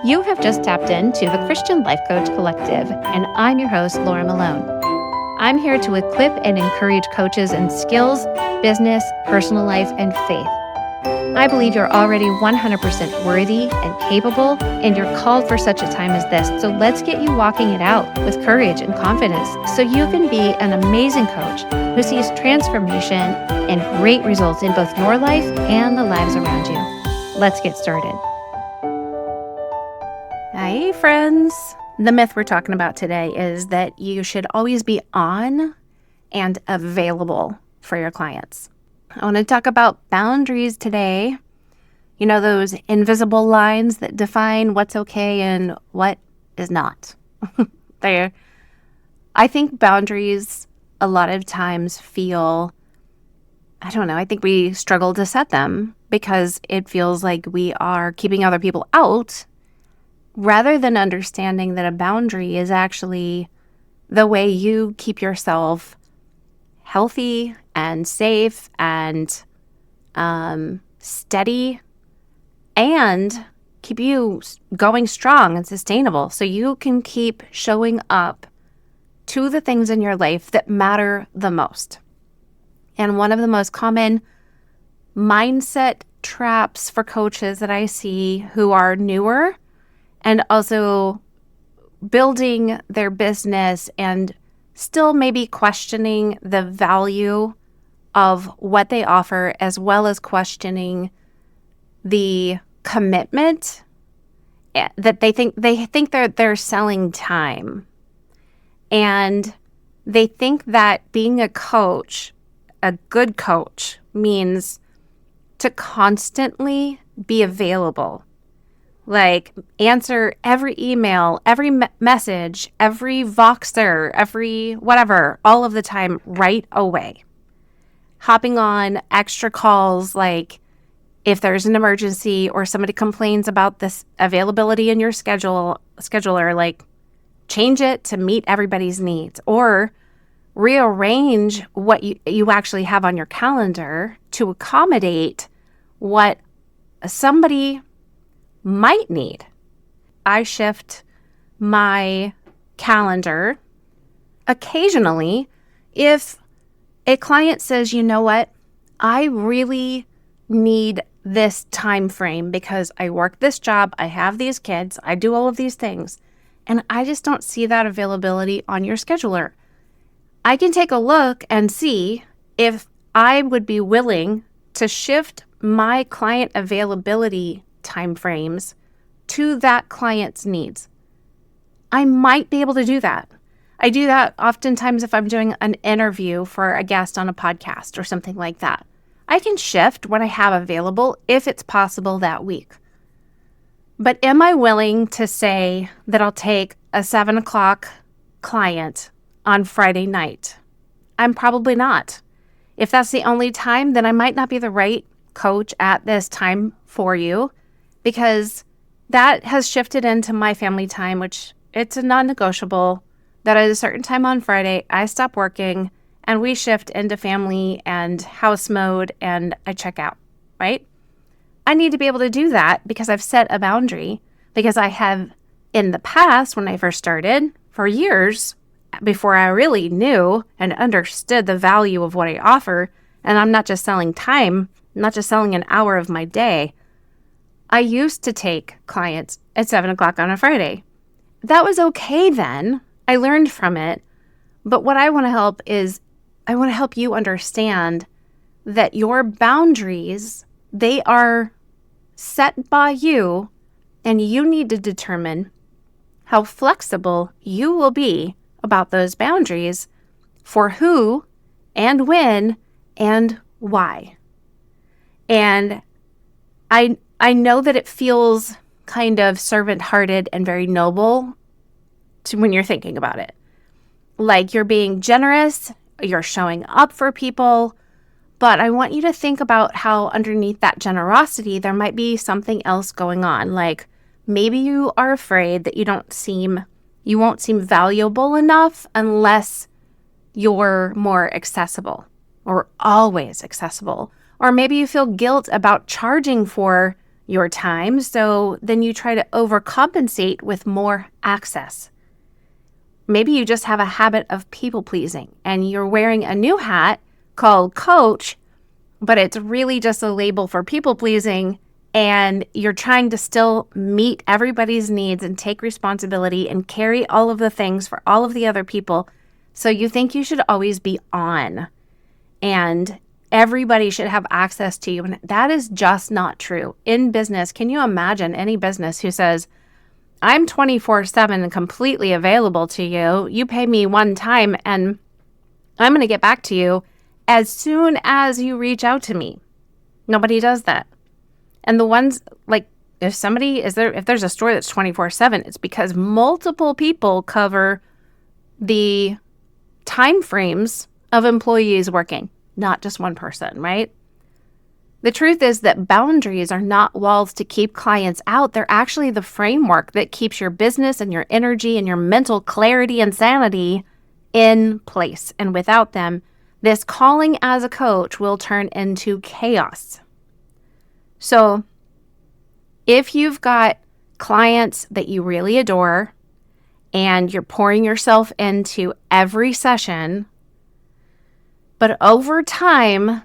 You have just tapped into the Christian Life Coach Collective, and I'm your host, Laura Malone. I'm here to equip and encourage coaches in skills, business, personal life, and faith. I believe you're already 100% worthy and capable, and you're called for such a time as this. So let's get you walking it out with courage and confidence so you can be an amazing coach who sees transformation and great results in both your life and the lives around you. Let's get started. Hi, friends. The myth we're talking about today is that you should always be on and available for your clients. I want to talk about boundaries today. You know, those invisible lines that define what's okay and what is not. I think boundaries a lot of times feel, I think we struggle to set them because it feels like we are keeping other people out rather than understanding that a boundary is actually the way you keep yourself healthy and safe and steady and keep you going strong and sustainable so you can keep showing up to the things in your life that matter the most. And one of the most common mindset traps for coaches that I see who are newer and also building their business and still maybe questioning the value of what they offer, as well as questioning the commitment that they think they're selling time. And they think that being a coach, a good coach, means to constantly be available. Like answer every email, every message, every Voxer, every whatever, all of the time right away. Hopping on extra calls, like if there's an emergency or somebody complains about this availability in your scheduler, like change it to meet everybody's needs or rearrange what you actually have on your calendar to accommodate what somebody might need. I shift my calendar occasionally if a client says, you know what, I really need this time frame because I work this job, I have these kids, I do all of these things, and I just don't see that availability on your scheduler. I can take a look and see if I would be willing to shift my client availability timeframes to that client's needs. I might be able to do that. I do that oftentimes if I'm doing an interview for a guest on a podcast or something like that. I can shift what I have available if it's possible that week. But am I willing to say that I'll take a 7 o'clock client on Friday night? I'm probably not. If that's the only time, then I might not be the right coach at this time for you, because that has shifted into my family time, which it's a non-negotiable that at a certain time on Friday, I stop working and we shift into family and house mode and I check out, right? I need to be able to do that because I've set a boundary, because I have in the past, when I first started, for years, before I really knew and understood the value of what I offer, and I'm not just selling time, not just selling an hour of my day, I used to take clients at 7 o'clock on a Friday. That was okay then. I learned from it. But what I want to help is I want to help you understand that your boundaries, they are set by you, and you need to determine how flexible you will be about those boundaries for who and when and why. And I know that it feels kind of servant-hearted and very noble when you're thinking about it. Like you're being generous, you're showing up for people, but I want you to think about how underneath that generosity, there might be something else going on. Like maybe you are afraid that you won't seem valuable enough unless you're more accessible or always accessible. Or maybe you feel guilt about charging for your time. So then you try to overcompensate with more access. Maybe you just have a habit of people pleasing and you're wearing a new hat called coach, but it's really just a label for people pleasing. And you're trying to still meet everybody's needs and take responsibility and carry all of the things for all of the other people. So you think you should always be on and everybody should have access to you. And that is just not true. In business, can you imagine any business who says, I'm 24/7 and completely available to you. You pay me one time and I'm going to get back to you as soon as you reach out to me. Nobody does that. And the ones like if there's a store that's 24/7, it's because multiple people cover the time frames of employees working, not just one person, right? The truth is that boundaries are not walls to keep clients out. They're actually the framework that keeps your business and your energy and your mental clarity and sanity in place. And without them, this calling as a coach will turn into chaos. So if you've got clients that you really adore and you're pouring yourself into every session, but over time,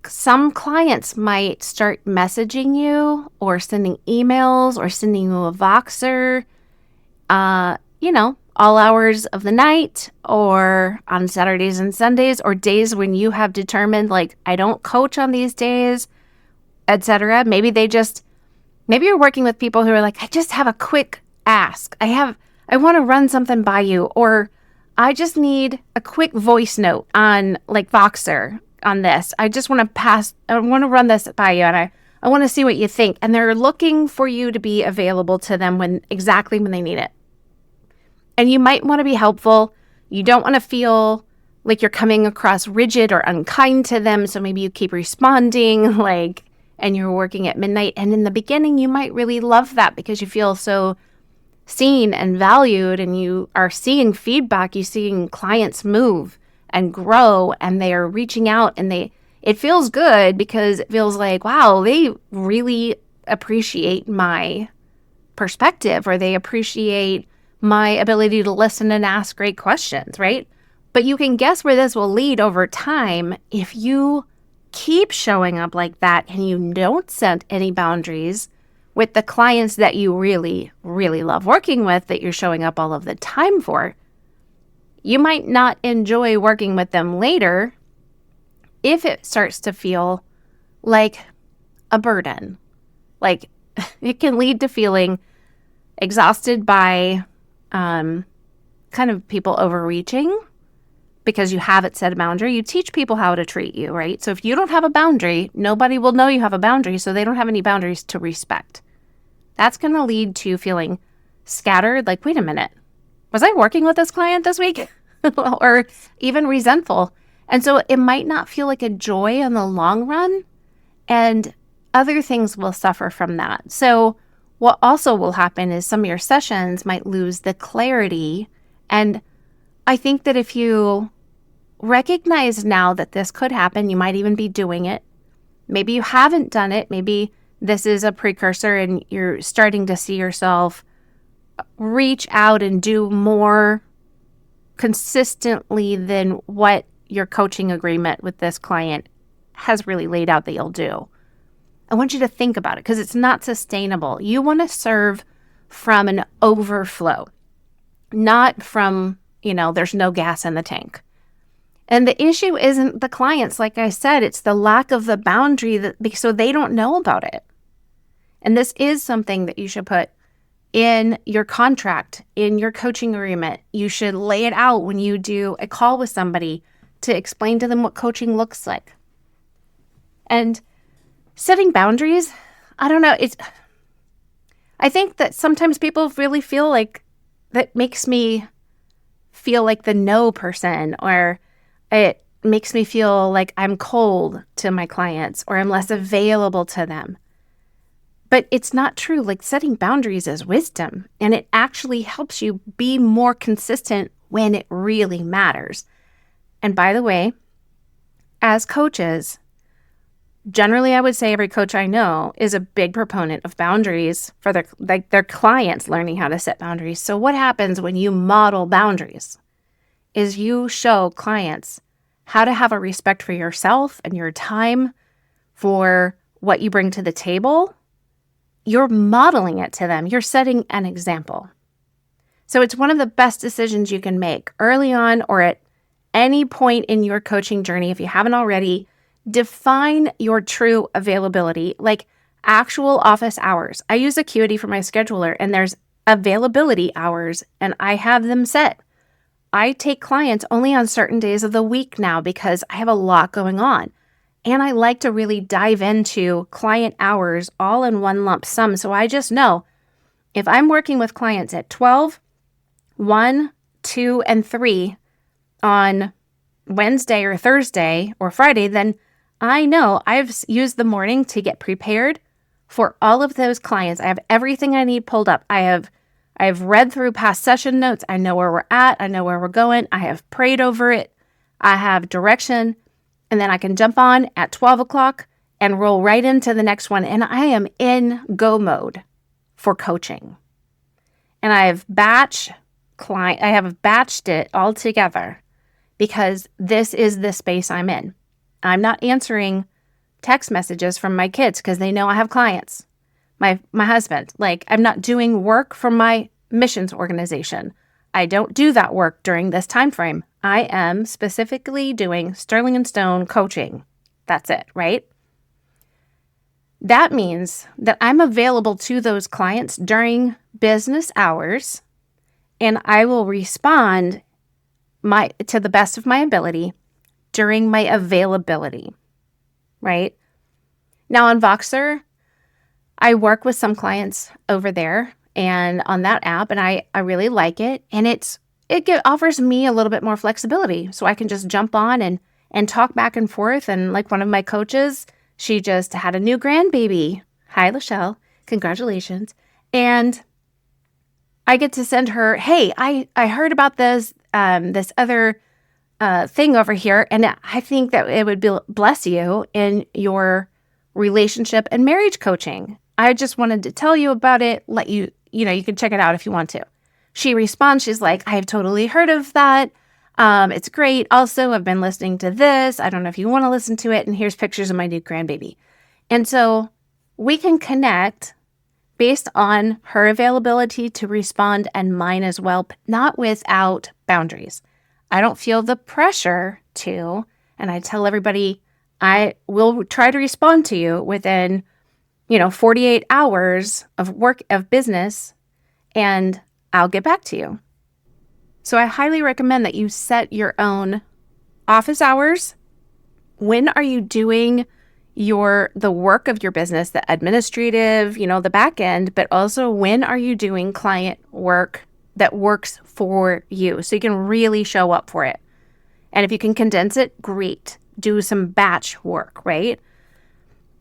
some clients might start messaging you or sending emails or sending you a Voxer, all hours of the night or on Saturdays and Sundays or days when you have determined, like, I don't coach on these days, etc. Maybe you're working with people who are like, I just have a quick ask. I want to run something by you, or I just need a quick voice note on like Voxer on this. I want to run this by you and I want to see what you think. And they're looking for you to be available to them exactly when they need it. And you might want to be helpful. You don't want to feel like you're coming across rigid or unkind to them. So maybe you keep responding and you're working at midnight. And in the beginning, you might really love that because you feel so seen and valued and you are seeing feedback. You're seeing clients move and grow and they are reaching out and it feels good because it feels like, wow, they really appreciate my perspective or they appreciate my ability to listen and ask great questions, right? But you can guess where this will lead over time if you keep showing up like that and you don't set any boundaries with the clients that you really, really love working with, that you're showing up all of the time for. You might not enjoy working with them later if it starts to feel like a burden. Like it can lead to feeling exhausted by kind of people overreaching because you haven't set a boundary. You teach people how to treat you, right? So if you don't have a boundary, nobody will know you have a boundary, so they don't have any boundaries to respect. That's going to lead to feeling scattered, like, wait a minute, was I working with this client this week? Or even resentful. And so it might not feel like a joy in the long run, and other things will suffer from that. So what also will happen is some of your sessions might lose the clarity. And I think that if you recognize now that this could happen, you might even be doing it. Maybe you haven't done it. Maybe this is a precursor and you're starting to see yourself reach out and do more consistently than what your coaching agreement with this client has really laid out that you'll do. I want you to think about it because it's not sustainable. You want to serve from an overflow, not from, there's no gas in the tank. And the issue isn't the clients. Like I said, it's the lack of the boundary so they don't know about it. And this is something that you should put in your contract, in your coaching agreement. You should lay it out when you do a call with somebody to explain to them what coaching looks like. And setting boundaries, I don't know. I think that sometimes people really feel like that makes me feel like the no person, or it makes me feel like I'm cold to my clients or I'm less available to them. But it's not true. Like, setting boundaries is wisdom, and it actually helps you be more consistent when it really matters. And by the way, as coaches, Generally, I would say every coach I know is a big proponent of boundaries for their clients learning how to set boundaries. So what happens when you model boundaries is you show clients how to have a respect for yourself and your time, for what you bring to the table. You're modeling it to them. You're setting an example. So it's one of the best decisions you can make early on or at any point in your coaching journey. If you haven't already, define your true availability, like actual office hours. I use Acuity for my scheduler, and there's availability hours, and I have them set. I take clients only on certain days of the week now because I have a lot going on. And I like to really dive into client hours all in one lump sum. So I just know if I'm working with clients at 12, 1, 2, and 3 on Wednesday or Thursday or Friday, then I know I've used the morning to get prepared for all of those clients. I have everything I need pulled up. I've read through past session notes. I know where we're at. I know where we're going. I have prayed over it. I have direction. And then I can jump on at 12 o'clock and roll right into the next one. And I am in go mode for coaching. And I have batched it all together because this is the space I'm in. I'm not answering text messages from my kids because they know I have clients. My husband, I'm not doing work for my missions organization. I don't do that work during this time frame. I am specifically doing Sterling and Stone coaching. That's it, right? That means that I'm available to those clients during business hours, and I will respond to the best of my ability during my availability, right? Now on Voxer, I work with some clients over there and on that app, and I really like it. And it offers me a little bit more flexibility. So I can just jump on and talk back and forth. And like one of my coaches, she just had a new grandbaby. Hi, Lachelle. Congratulations. And I get to send her, hey, I heard about this other thing over here, and I think that it would bless you in your relationship and marriage coaching. I just wanted to tell you about it, let you can check it out if you want to. She responds, she's like, I have totally heard of that. It's great. Also, I've been listening to this. I don't know if you want to listen to it. And here's pictures of my new grandbaby. And so we can connect based on her availability to respond and mine as well, but not without boundaries. I don't feel the pressure to, and I tell everybody, I will try to respond to you within 48 hours of work, of business, and I'll get back to you. So I highly recommend that you set your own office hours. When are you doing the work of your business, the administrative, the back end, but also when are you doing client work that works for you so you can really show up for it. And if you can condense it, great. Do some batch work, right?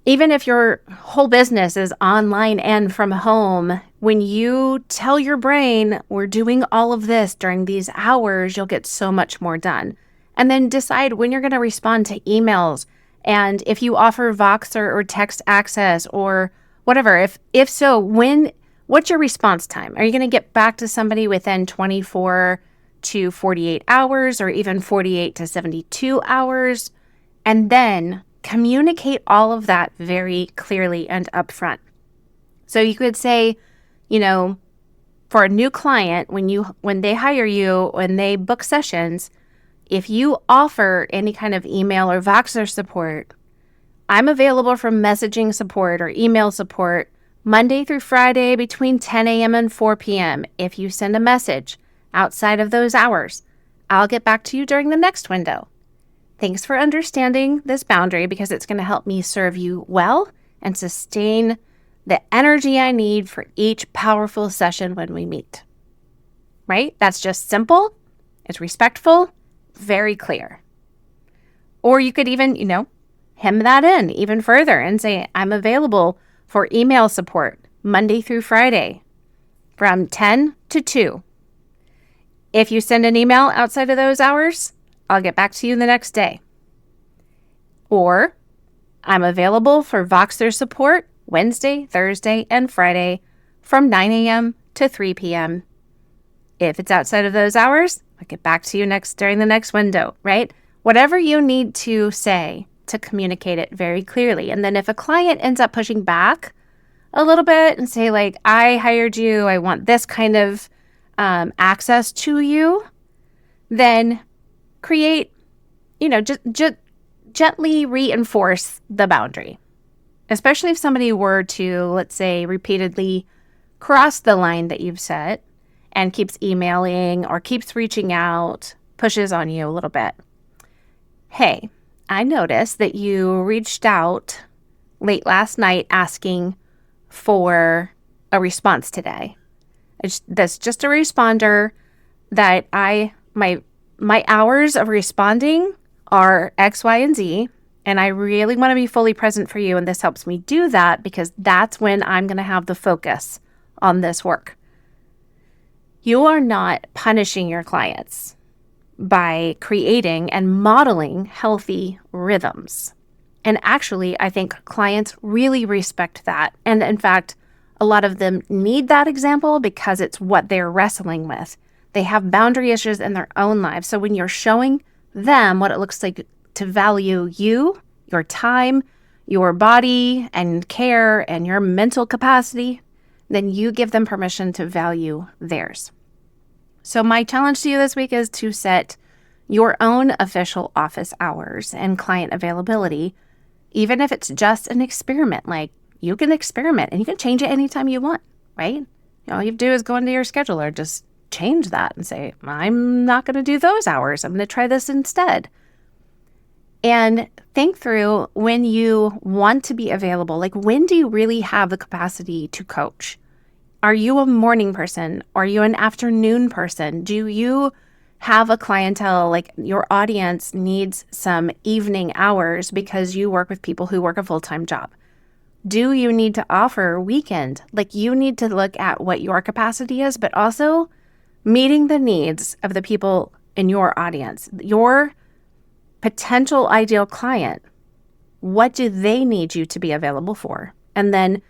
Even if your whole business is online and from home, when you tell your brain, we're doing all of this during these hours, you'll get so much more done. And then decide when you're going to respond to emails. And if you offer Voxer or text access or whatever, if so, what's your response time? Are you going to get back to somebody within 24 to 48 hours or even 48 to 72 hours? And then communicate all of that very clearly and upfront. So you could say, for a new client, when they hire you, when they book sessions, if you offer any kind of email or Voxer support, I'm available for messaging support or email support Monday through Friday between 10 a.m. and 4 p.m. If you send a message outside of those hours, I'll get back to you during the next window. Thanks for understanding this boundary because it's going to help me serve you well and sustain the energy I need for each powerful session when we meet. Right? That's just simple. It's respectful, very clear. Or you could even, hem that in even further and say, I'm available for email support Monday through Friday from 10 to 2. If you send an email outside of those hours, I'll get back to you the next day. Or I'm available for Voxer support Wednesday, Thursday, and Friday from 9 a.m. to 3 p.m. If it's outside of those hours, I'll get back to you during the next window, right? Whatever you need to say to communicate it very clearly. And then if a client ends up pushing back a little bit and say, like, I hired you, I want this kind of access to you, then create, just gently reinforce the boundary. Especially if somebody were to, let's say, repeatedly cross the line that you've set and keeps emailing or keeps reaching out, pushes on you a little bit. Hey, I noticed that you reached out late last night asking for a response today. That's just a responder that my hours of responding are X, Y, and Z, and I really want to be fully present for you, and this helps me do that because that's when I'm going to have the focus on this work. You are not punishing your clients by creating and modeling healthy rhythms. And actually, I think clients really respect that. And in fact, a lot of them need that example because it's what they're wrestling with. They have boundary issues in their own lives. So when you're showing them what it looks like to value you, your time, your body and care, and your mental capacity, then you give them permission to value theirs. So my challenge to you this week is to set your own official office hours and client availability, even if it's just an experiment. Like, you can experiment and you can change it anytime you want, right? All you have to do is go into your scheduler, just change that and say, I'm not going to do those hours. I'm going to try this instead. And think through when you want to be available. Like, when do you really have the capacity to coach? Are you a morning person? Are you an afternoon person? Do you have a clientele, like your audience needs some evening hours because you work with people who work a full-time job? Do you need to offer weekend? Like, you need to look at what your capacity is, but also meeting the needs of the people in your audience, your potential ideal client. What do they need you to be available for? And then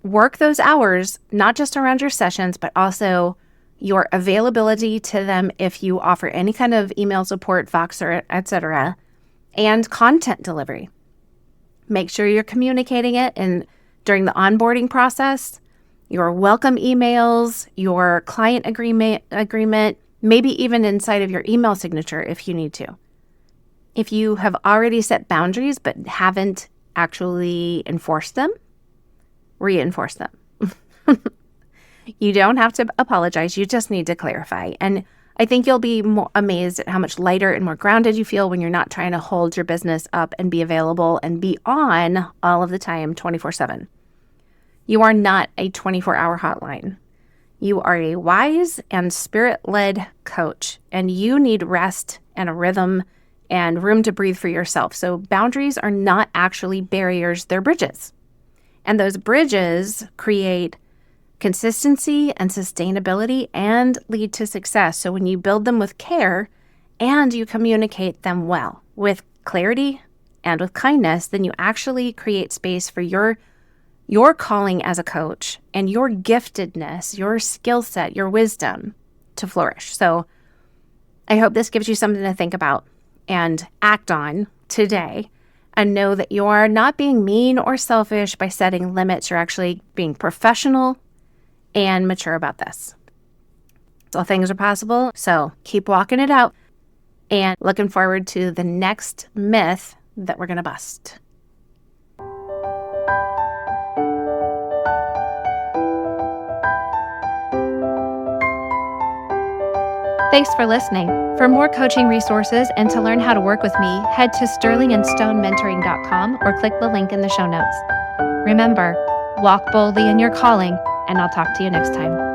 work those hours, not just around your sessions, but also your availability to them if you offer any kind of email support, Voxer, etc., and content delivery. Make sure you're communicating it during the onboarding process, your welcome emails, your client agreement, maybe even inside of your email signature if you need to. If you have already set boundaries but haven't actually enforced them, reinforce them. You don't have to apologize. You just need to clarify. And I think you'll be more amazed at how much lighter and more grounded you feel when you're not trying to hold your business up and be available and be on all of the time, 24/7. You are not a 24-hour hotline. You are a wise and spirit-led coach, and you need rest and a rhythm and room to breathe for yourself. So boundaries are not actually barriers, they're bridges. And those bridges create consistency and sustainability and lead to success. So when you build them with care and you communicate them well with clarity and with kindness, then you actually create space for your calling as a coach and your giftedness, your skill set, your wisdom to flourish. So I hope this gives you something to think about and act on today, and know that you are not being mean or selfish by setting limits. You're actually being professional and mature about this. So things are possible. So keep walking it out, and looking forward to the next myth that we're going to bust. Thanks for listening. For more coaching resources and to learn how to work with me, head to sterlingandstonementoring.com or click the link in the show notes. Remember, walk boldly in your calling, and I'll talk to you next time.